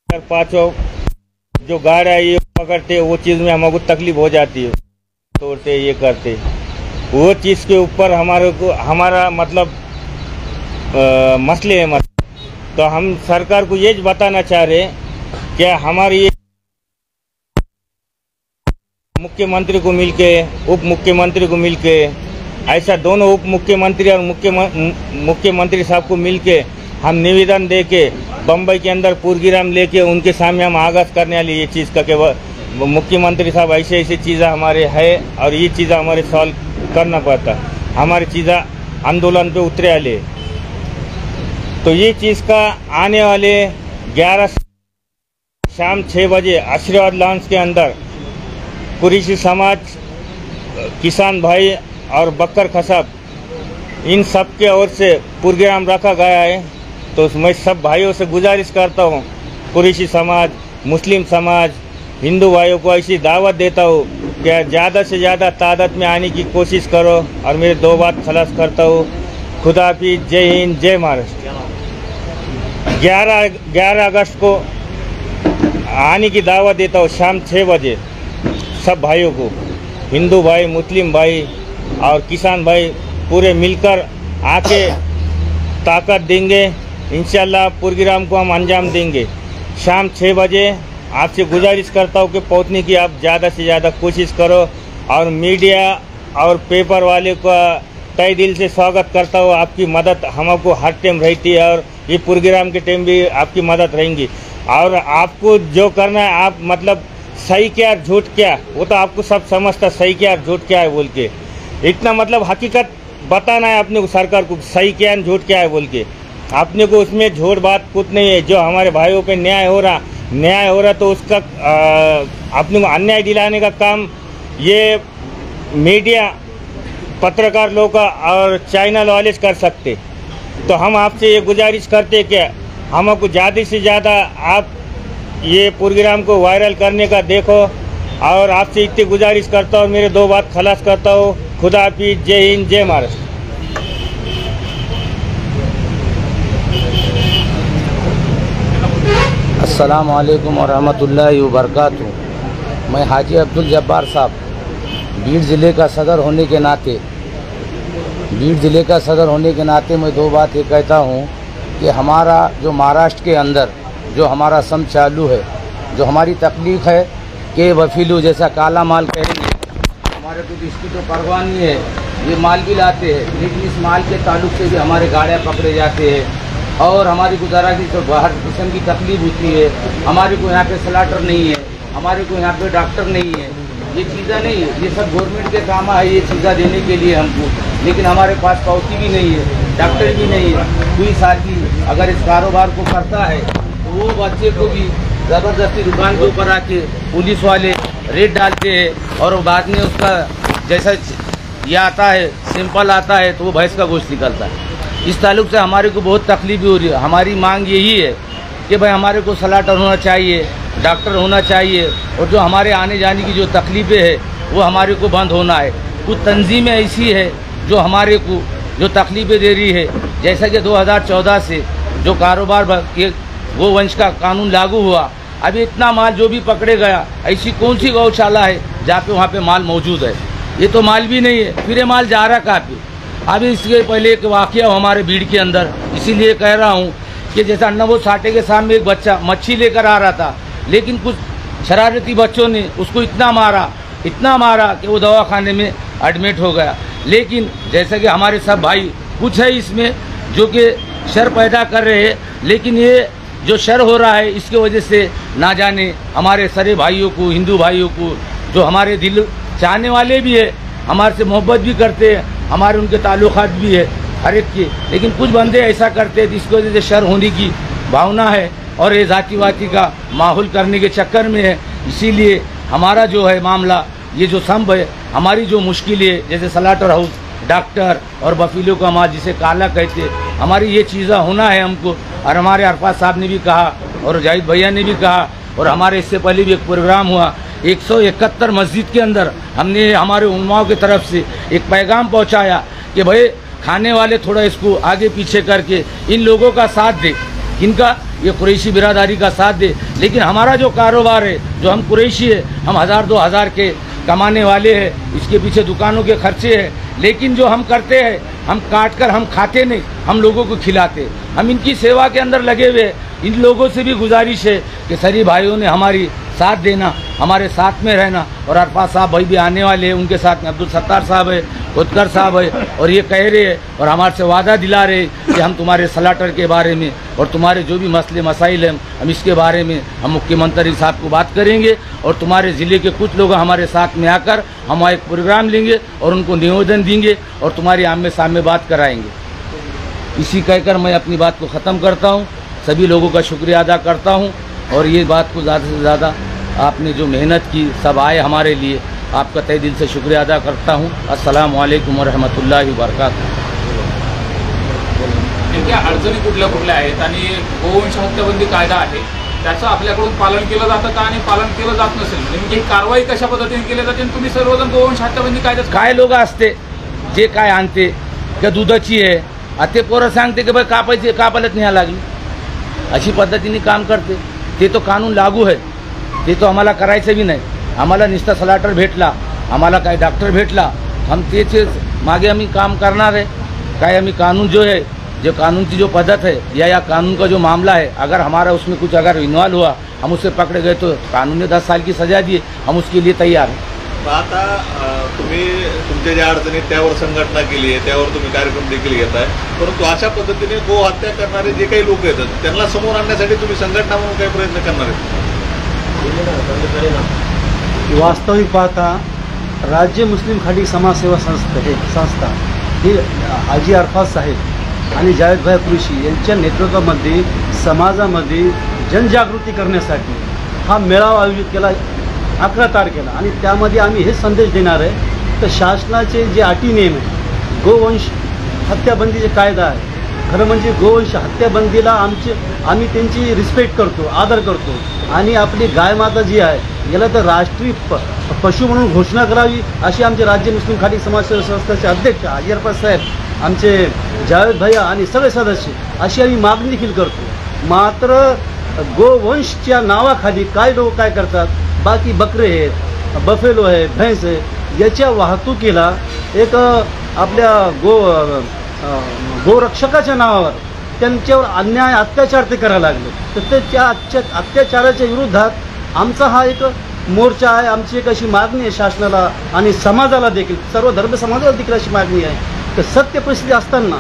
पाँचों जो गाड़ा ये पकड़ते वो चीज़ में हमको तकलीफ हो जाती है, तोड़ते ये करते वो चीज़ के ऊपर हमारा मतलब मसले है। तो हम सरकार को ये बताना चाह रहे हैं कि हमारी ये मुख्यमंत्री को मिलके उप मुख्यमंत्री को मिलके ऐसा दोनों उप मुख्यमंत्री और मुख्यमंत्री साहब को मिलके हम निवेदन दे के बम्बई के अंदर पूर्गिराम लेके उनके सामने हम आगाज़ करने वाली ये चीज़ का कि मुख्यमंत्री साहब ऐसे ऐसी चीज़ें हमारे है और ये चीज़ें हमारे सॉल्व करना पड़ता, हमारी चीज़ें आंदोलन पे उतरे वाले। तो ये चीज़ का आने वाले 11 शाम 6 बजे आशीर्वाद लॉन्च के अंदर कुरैशी समाज, किसान भाई और बकर खसब इन सब के ओर से प्रोग्राम रखा गया है। तो मैं सब भाइयों से गुजारिश करता हूँ, कुरैशी समाज, मुस्लिम समाज, हिंदू भाइयों को ऐसी दावत देता हूँ कि ज़्यादा से ज़्यादा तादाद में आने की कोशिश करो। और मेरे 2 बात खलास करता हूँ, खुदा हाफिज़, जय हिंद, जय महाराष्ट्र। 11 अगस्त को आने की दावत देता हूँ शाम 6 बजे सब भाइयों को, हिंदू भाई, मुस्लिम भाई और किसान भाई पूरे मिलकर आके ताकत देंगे। इंशाल्लाह प्रोग्राम को हम अंजाम देंगे शाम 6 बजे। आपसे गुजारिश करता हूँ कि पहुँचने की आप ज़्यादा से ज़्यादा कोशिश करो। और मीडिया और पेपर वाले का तहे दिल से स्वागत करता हूँ। आपकी मदद हमको हर टाइम रहती है और ये प्रोग्राम के टाइम भी आपकी मदद रहेंगी। और आपको जो करना है, आप मतलब सही क्या झूठ क्या, वो तो आपको सब समझता, सही क्या झूठ क्या है बोल के। इतना मतलब हकीकत बताना है अपने को सरकार को, सही क्या है झूठ क्या है बोल के। अपने को उसमें झूठ बात कुछ नहीं है। जो हमारे भाइयों पे न्याय हो रहा तो उसका अपने को अन्याय दिलाने का काम ये मीडिया, पत्रकार लोग का और चैनल वाले कर सकते। तो हम आपसे ये गुजारिश करते कि हमको ज़्यादा से ज़्यादा आप ये प्रोग्राम को वायरल करने का देखो। और आपसे इतनी गुजारिश करता हूँ, मेरे 2 बात खलास करता हूँ, खुदा हाफिज़, जय हिंद, जय महाराष्ट्र। अस्सलाम वालेकुम व रहमतुल्लाहि व बरकातुहू। मैं हाजी अब्दुल जब्बार साहब बीड़ ज़िले का सदर होने के नाते मैं 2 बात ये कहता हूँ कि हमारा जो महाराष्ट्र के अंदर जो हमारा सम चालू है, जो हमारी तकलीफ़ है कि वफीलू जैसा काला माल कहेंगे, हमारे को इसकी तो परवाह नहीं है। ये माल भी लाते हैं लेकिन इस माल के ताल्लुक से भी हमारे गाड़ियाँ पकड़े जाते हैं और हमारी गुजारा की तो बाहर किस्म की तकलीफ होती है। हमारे को यहाँ पे स्लाटर नहीं है, हमारे को यहाँ पे डॉक्टर नहीं है, ये चीज़ें नहीं है। ये सब गवर्नमेंट के काम है ये चीज़ें देने के लिए हमको, लेकिन हमारे पास पावती भी नहीं है, डॉक्टर भी नहीं है। कोई साथी अगर इस कारोबार को करता है तो वो बच्चे को भी ज़बरदस्ती दुकान के ऊपर आके पुलिस वाले रेड डालते हैं और बाद में उसका जैसा ये आता है, सिंपल आता है, तो वो भैंस का गोश्त निकलता है। इस ताल्लुक से हमारे को बहुत तकलीफ हो रही है। हमारी मांग यही है कि भाई हमारे को स्लाटर होना चाहिए, डॉक्टर होना चाहिए और जो हमारे आने जाने की जो तकलीफ़ें है वो हमारे को बंद होना है। कुछ तंजीमें ऐसी है जो हमारे को जो तकलीफ़ें दे रही है, जैसा कि 2014 से जो कारोबार गोवंश का कानून लागू हुआ, अभी इतना माल जो भी पकड़े गया, ऐसी कौन सी गौशाला है जहाँ पे वहाँ पे माल मौजूद है? ये तो माल भी नहीं है, फिर ये माल जा रहा कहाँ पे? अभी इसके पहले एक वाक़या हमारे भीड़ के अंदर, इसीलिए कह रहा हूँ कि जैसा अन्नबोध साठे के सामने एक बच्चा मच्छी लेकर आ रहा था, लेकिन कुछ शरारती बच्चों ने उसको इतना मारा कि वो दवाखाने में एडमिट हो गया। लेकिन जैसा कि हमारे सब भाई कुछ है इसमें जो कि शर पैदा कर रहे हैं, लेकिन ये जो शर हो रहा है इसके वजह से ना जाने हमारे सारे भाइयों को, हिंदू भाइयों को, जो हमारे दिल चाहने वाले भी है, हमारे से मोहब्बत भी करते हैं, हमारे उनके ताल्लुकात भी है हर एक के, लेकिन कुछ बंदे ऐसा करते हैं जिसकी वजह से शर होने की भावना है और ये जातिवादी का माहौल करने के चक्कर में है। इसीलिए हमारा जो है मामला, ये जो संभ है, हमारी जो मुश्किल है, जैसे स्लाटर हाउस, डॉक्टर और वकीलों का माल जिसे काला कहते हैं, हमारी ये चीज़ें होना है हमको। और हमारे अरफात साहब ने भी कहा और जाहिद भैया ने भी कहा और हमारे इससे पहले भी एक प्रोग्राम हुआ 171 मस्जिद के अंदर, हमने हमारे उलमाओं की तरफ से एक पैगाम पहुंचाया कि भाई खाने वाले थोड़ा इसको आगे पीछे करके इन लोगों का साथ दे, इनका ये कुरैशी बिरादरी का साथ दे। लेकिन हमारा जो कारोबार है, जो हम कुरैशी है, हम 1000-2000 के कमाने वाले हैं, इसके पीछे दुकानों के खर्चे हैं। लेकिन जो हम करते हैं, हम काट कर हम खाते नहीं, हम लोगों को खिलाते। हम इनकी सेवा के अंदर लगे हुए। इन लोगों से भी गुजारिश है कि सभी भाइयों ने हमारी साथ देना, हमारे साथ में रहना। और अरफात साहब भाई भी आने वाले हैं, उनके साथ में अब्दुल सत्तार साहब है, खुदकर साहब है, और ये कह रहे हैं और हमारे से वादा दिला रहे कि हम तुम्हारे स्लाटर के बारे में और तुम्हारे जो भी मसले मसाइल हैं, हम इसके बारे में हम मुख्यमंत्री साहब को बात करेंगे। और तुम्हारे ज़िले के कुछ लोग हमारे साथ में आकर हम एक प्रोग्राम लेंगे और उनको निवेदन देंगे और तुम्हारी आमने सामने बात कराएंगे। इसी कहकर मैं अपनी बात को ख़त्म करता हूँ। सभी लोगों का शुक्रिया अदा करता हूँ। और ये बात को ज़्यादा से ज़्यादा आपने जो मेहनत की, सब आए हमारे लिए, आपका तहे दिल से शुक्रिया अदा करता हूँ। अस्सलामु अलैकुम वरहमतुल्लाहि वबरकातुहू। नेमक्या अडचणी कुठल्या कुठल्या आहेत आणि गोवंश हत्याबंदी कायदा आहे त्याचं आपल्याकडून पालन केलं जातं का आणि पालन केलं जात नसेल, नेमकी कारवाई कशा पद्धतीने केली जाते? आणि तुम्ही सर्वजण गोवंश हत्याबंदी कायद्यात काय लोक असते जे काय आणते का दुधाची आहे, आता ते पोरं सांगते की भाई कापायचे, कापायलाच न्याय लागली, अशी पद्धतीने काम करते। ते तो कानून लागू है, ते तो आम्हाला करायचं भी नाही। आम्हाला नुसता स्लाटर भेटला, आम्हाला काय डॉक्टर भेटला, हम तेच मागे आम्ही काम करणार आहे। काय आम्ही कानून जो है, जो कानून की जो पद्धत है या कानून का जो मामला है, अगर हमारा उसमें कुछ अगर इन्वॉल्व हुआ, हम उससे पकड़े गए तो कानून ने 10 साल की सजा दी, हम उसके लिए तैयार हैं। आता तुम्ही तुमच्या ज्या अडचणीत त्यावर संघटना केली आहे, त्यावर तुम्ही कार्यक्रम देखील घेताय, परंतु अशा पद्धतीने गो हत्या करणारे जे काही लोक आहेत त्यांना समोर आणण्यासाठी तुम्ही संघटना म्हणून काही प्रयत्न करणार आहेत? वास्तविक पाहता राज्य मुस्लिम खाडी समाजसेवा संस्था ही हाजी अरफात साहेब आणि जावेदभाई कुरैशी यांच्या नेतृत्वामध्ये समाजामध्ये जनजागृती करण्यासाठी हा मेळावा आयोजित केला 11 तारखेला। आणि त्यामध्ये आम्ही हे संदेश देणार आहे तर शासनाचे जे अटी नियम आहे, गोवंश हत्याबंदीचे कायदा आहे, खरं म्हणजे गोवंश हत्याबंदीला आम्ही त्यांची रिस्पेक्ट करतो, आदर करतो। आणि आपली गायमाता जी आहे याला तर राष्ट्रीय पशु म्हणून घोषणा करावी अशी आमचे राज्य मुस्लिम खाडी समाजसेवा संस्थेचे अध्यक्ष हाजी अरफात साहेब, आमचे जावेद भैया आणि सगळे सदस्य अशी आम्ही मागणी देखील करतो। मात्र गोवंशच्या नावाखाली काय लोक काय करतात, बाकी बकरे आहेत, बफेलो आहे, भैंस आहे, याच्या वाहतुकीला एक आपल्या गोरक्षकाच्या नावावर त्यांच्यावर अन्याय अत्याचार ते करायला लागले। तर त्या अत्याचाराच्या विरोधात आमचा हा एक मोर्चा आहे, आमची एक अशी मागणी आहे शासनाला आणि समाजाला देखील, सर्व धर्म समाजाला देखील अशी मागणी आहे तर सत्य परिस्थिती असताना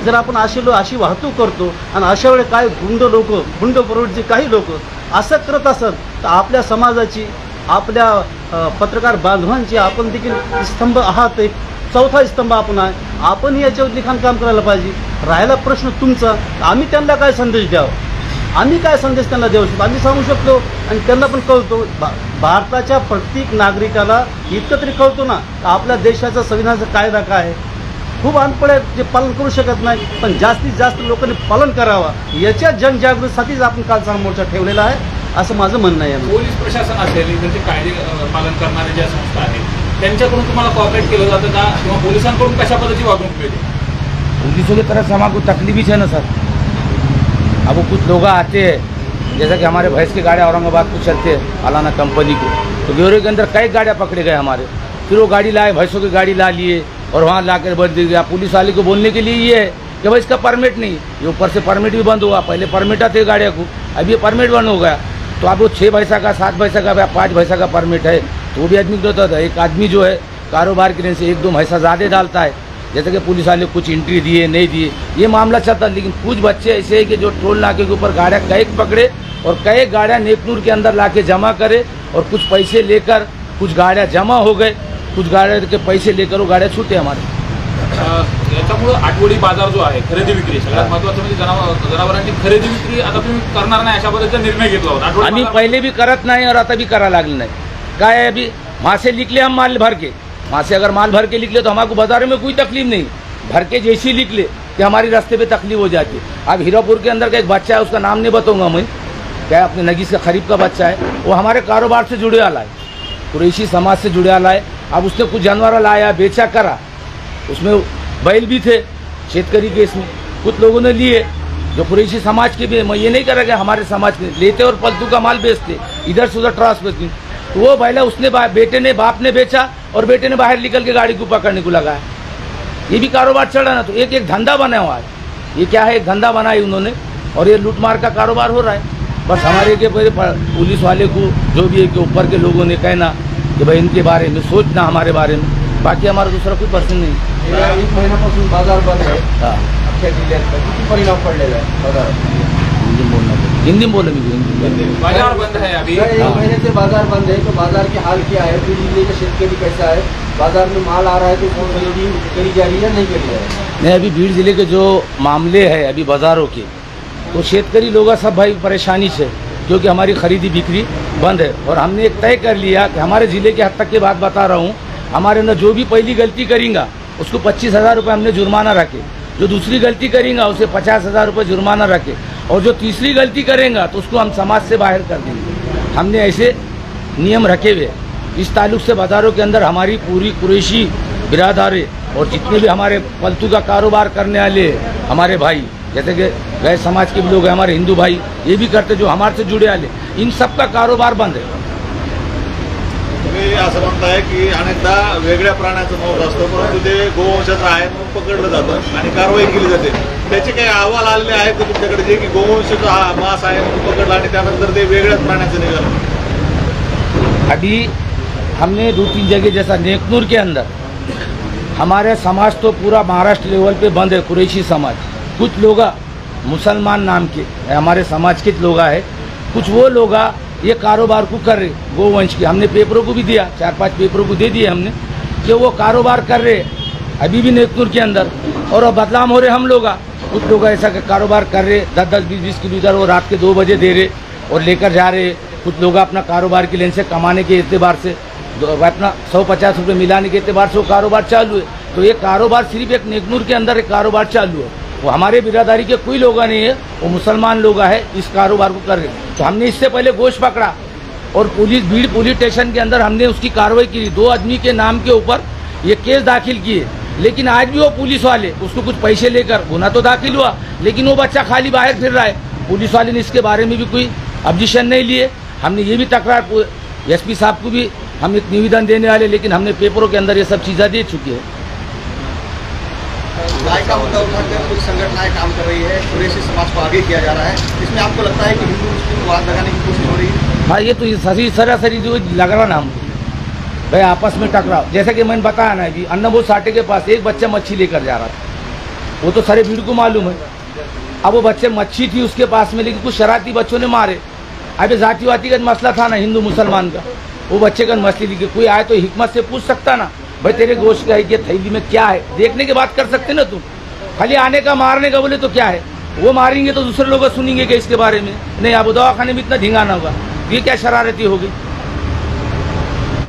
जर आपण अशी वाहतूक करतो आणि अशा वेळी काय गुंड प्रवृत्तीचे काही लोक असं करत असत तर आपल्या समाजाची, आपल्या पत्रकार बांधवांची आपण देखील स्तंभ आहात, एक चौथा स्तंभ आपण आहे, आपण याच्यावर लिखाण काम करायला पाहिजे। राहिला प्रश्न तुमचा, आम्ही त्यांना काय संदेश द्यावा, आम्ही काय संदेश त्यांना देऊ शकतो, आम्ही सांगू शकतो आणि त्यांना पण कळतो। भारताच्या प्रत्येक नागरिकाला इतकं तरी कळतो ना आपल्या देशाचा संविधानाचा कायदा काय आहे। खूप अनपढ आहेत जे पालन करू शकत नाही, पण जास्तीत जास्त लोकांनी पालन करावं याच्या जनजागृतीसाठीच आपण कालचा मोर्चा ठेवलेला आहे असं माझं म्हणणं आहे। पोलीस प्रशासन असेल, त्यांचे कायदे पालन करणारे ज्या संस्था आहेत त्यांच्याकडून तुम्हाला कॉपरेट केलं जातं का, किंवा पोलिसांकडून कशा पद्धतीची वागणूक मिळते? पुलिसों की तरफ से हमको तकलीफ है ना सर। अब वो कुछ लोग आते हैं, जैसा कि हमारे भैंस की गाड़ियाँ औरंगाबाद को चलते हैं फलाना कंपनी को, तो ब्यूरो के अंदर कई गाड़ियाँ पकड़े गए हमारे, फिर वो गाड़ी लाए, भैंसों की गाड़ी ला लिए और वहाँ ला कर बंद दिया। पुलिस वाले को बोलने के लिए ये है कि भाई इसका परमिट नहीं, ये ऊपर से परमिट भी बंद हुआ, पहले परमिट थे गाड़ियों को, अब ये परमिट बंद हो गया। तो अब वो 6 पैसा का, 7 पैसा का या 5 पैसा का परमिट है तो वो भी आदमी को देता था। एक आदमी जो है कारोबार के लिए से 1-2 पैसा ज़्यादा डालता है, जैसे कि पुलिस वाले कुछ एंट्री दिए नहीं दिए, ये मामला चलता। लेकिन कुछ बच्चे ऐसे हैं कि जो टोल नाके के ऊपर गाड़ियाँ कई पकड़े और कई गाड़ियाँ नेकनूर के अंदर ला के जमा करे और कुछ पैसे लेकर कुछ गाड़ियाँ जमा हो गए, कुछ गाड़ियाँ के पैसे लेकर वो गाड़ियाँ छूटे हमारे। याच्यामुळे आठवडी बाजार जो आहे, खरेदी विक्री, सगळ्यात महत्त्वाचं म्हणजे जनावरांची खरेदी विक्री आता तुम्ही करणार नाही अशा पद्धतीचा निर्णय घेतला होता। आम्ही पहले भी करत नाही और आता भी करा लागले नहीं। काय है, अभी वहाँ से निकले हम माल भर के, वहाँ से अगर माल भर के निकले तो हमारे बाजार में कोई तकलीफ नहीं, भर के जैसे ही निकले कि हमारी रास्ते पे तकलीफ हो जाती है। अब हीरापुर के अंदर का एक बच्चा है, उसका नाम नहीं बताऊंगा मैं, क्या अपने नगीस का खरीफ का बच्चा है, वो हमारे कारोबार से जुड़े वाला है, कुरैशी समाज से जुड़े वाला है। अब उसने कुछ जानवर लाया, बेचा, करा, उसमें बैल भी थे शेतकरी केस में, कुछ लोगों ने लिए जो कुरैशी समाज के भी, मैं ये नहीं करेगा हमारे समाज के लेते और पलतू का माल बेचते, इधर से उधर ट्रांसफर बेचते, तो वो पहले उसने बेटे ने बाप ने बेचा और बेटे ने बाहर निकल के गाड़ी को पकड़ने को लगाया। ये भी कारोबार चल रहा ना, तो एक एक धंधा बना हुआ है। ये क्या है, एक धंधा बनाई उन्होंने और ये लूटमार का कारोबार हो रहा है। बस हमारे के पुलिस वाले को जो भी है कि ऊपर के लोगों ने कहना कि भाई इनके बारे में सोचना, हमारे बारे में, बाकी हमारा दूसरा कोई पर्सन नहीं। एक महिन्यापासून बाजार बंद आहे हाँ, अख्ख्या जिल्ह्यात किती परिणाम पडलेला आहे बाजारात? हिंदी में बोलो, हिंदी में। बाजार बंद है अभी। एक महीने से बाजार बंद है, तो बाजार के हाल क्या है? बीड़ जिले का शेतकरी कैसा है? बाजार में माल आ रहा है तो उसको खरीदी करी जा रही है या नहीं करी जा रही है? नहीं, अभी भीड़ जिले के जो मामले हैं अभी बाज़ारों के, तो शेतकरी लोग सब भाई परेशानी से, क्योंकि हमारी खरीदी बिक्री बंद है। और हमने एक तय कर लिया कि हमारे ज़िले के हद तक की बात बता रहा हूँ, हमारे अंदर जो भी पहली गलती करेंगे उसको 25,000 रुपये हमने जुर्माना रखे, जो दूसरी गलती करेंगे उसे 50,000 रुपये जुर्माना रखे, और जो तीसरी गलती करेंगे तो उसको हम समाज से बाहर कर देंगे। हमने ऐसे नियम रखे हुए। इस ताल्लुक से बाज़ारों के अंदर हमारी पूरी कुरैशी बिरादरी और जितने भी हमारे पलतू का कारोबार करने वाले हमारे भाई, जैसे कि गैर समाज के भी लोग हैं, हमारे हिंदू भाई ये भी करते जो हमारे से जुड़े वाले, इन सब का कारोबार बंद है। तुम्ही असं म्हणताय की अनेकदा वेगळ्या प्राण्याचं मांस असतं, परंतु ते गोवंशाचं आहे म्हणून पकडलं जातं आणि कारवाई केली जाते। त्याचे काही अहवाल आलेले आहेत का तुमच्याकडे जे की गोवंशाचं मांस आहे म्हणून पकडलं आणि त्यानंतर ते वेगळ्याच प्राण्याचं निघालं? अभी हमने 2-3 जगह, जैसा नेकनूर के अंदर हमारे समाज तो पूरा महाराष्ट्र लेवल पे बंद है, कुरैशी समाज। कुछ लोग मुसलमान नाम के हमारे समाज के लोग है, कुछ वो लोग ये कारोबार को कर रहे गोवंश के। हमने पेपरों को भी दिया, 4-5 पेपरों को दे दिए हमने कि वो कारोबार कर रहे अभी भी नेकनूर के अंदर, और बदनाम हो रहे हम लोग। कुछ लोग ऐसा कारोबार कर रहे 10-10, 20-20 किलो इधर वो रात के 2 बजे दे रहे और लेकर जा रहे। कुछ लोग अपना कारोबार के लेन से कमाने के एतबार से अपना 150 रुपये मिलाने के एतबार से वो कारोबार चालू है। तो ये कारोबार सिर्फ एक नेकनूर के अंदर एक कारोबार चालू है, वो हमारे बिरादरी के कोई लोग नहीं है, वो मुसलमान लोग है इस कारोबार को कर रहे। तो हमने इससे पहले गोश्त पकड़ा और भीड़ पुलिस स्टेशन के अंदर हमने उसकी कार्रवाई की। 2 आदमी के नाम के ऊपर ये केस दाखिल किए, लेकिन आज भी वो पुलिस वाले उसको कुछ पैसे लेकर, गुना तो दाखिल हुआ लेकिन वो बच्चा खाली बाहर फिर रहा है। पुलिस वाले ने इसके बारे में भी कोई ऑब्जेक्शन नहीं लिए। हमने ये भी तकरार एसपी साहब को भी हम एक निवेदन देने वाले, लेकिन हमने पेपरों के अंदर ये सब चीज़ें दे चुकी है। न्याय का मुद्दा उठाकर कुछ संगठनाएं काम कर रही है, कुरैशी समाज को आगे किया जा रहा है, इसमें आपको लगता है कि हिंदू मुस्लिम को वाद लगाने की कोशिश हो रही है? हाँ, ये तो सही सरासरी जो लग रहा ना हमको भाई आपस में टकराव। जैसे कि मैंने बताया ना अभी अन्नबोध साठे के पास एक बच्चा मच्छी लेकर जा रहा था, वो तो सारे भीड़ को मालूम है। अब वो बच्चे मच्छी थी उसके पास में, लेकिन कुछ शरारती बच्चों ने मारे। अभी जाति वाती का मसला था ना हिंदू मुसलमान का, वो बच्चे का मछली दी। कोई आए तो हिकमत से पूछ सकता ना, भाई तेरे गोश्त का है थैली में क्या है, देखने के बाद कर सकते ना तुम। खाली आने का मारने का बोले तो क्या है, वो मारेंगे तो दूसरे लोग सुनेंगे कि इसके बारे में नहीं, अब दवाखाने में इतना ढिंगाना होगा, ये क्या शरारती होगी।